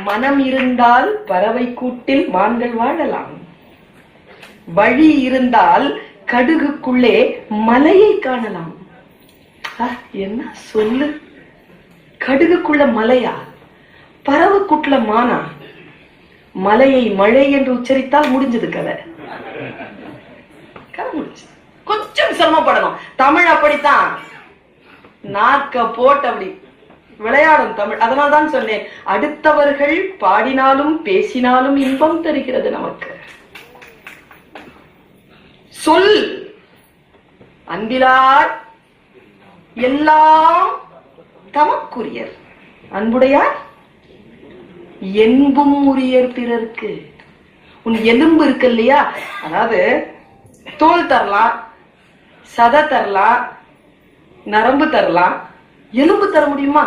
மனம் இருந்தால் பறவை கூட்டில் மான்கள் வாழலாம். வழி இருந்தால் கடுகுக்குள்ளே மலையை காணலாம். என்ன சொல்லு, கடுகுக்குள்ள மலையா, பறவை கூட்டுல மானா? மலையை மழை என்று உச்சரித்தால் முடிஞ்சது கதை. கொஞ்சம் சிரமப்படணும். தமிழ் அப்படித்தான், நாக்க போட்டு அப்படி விளையாடும் தமிழ். அதனால்தான் சொன்னேன், அடுத்தவர்கள் பாடினாலும் பேசினாலும் இன்பம் தருகிறது நமக்கு. சொல் அன்பிலார் எல்லாம் தமக்குரியர், அன்புடையார் என்பும் உரியர் பிறர்க்கு. உன் எலும்பு இருக்கு இல்லையா, அதாவது தோல் தரலாம், சதை தரலாம், நரம்பு தரலாம், எலும்பு தர முடியுமா?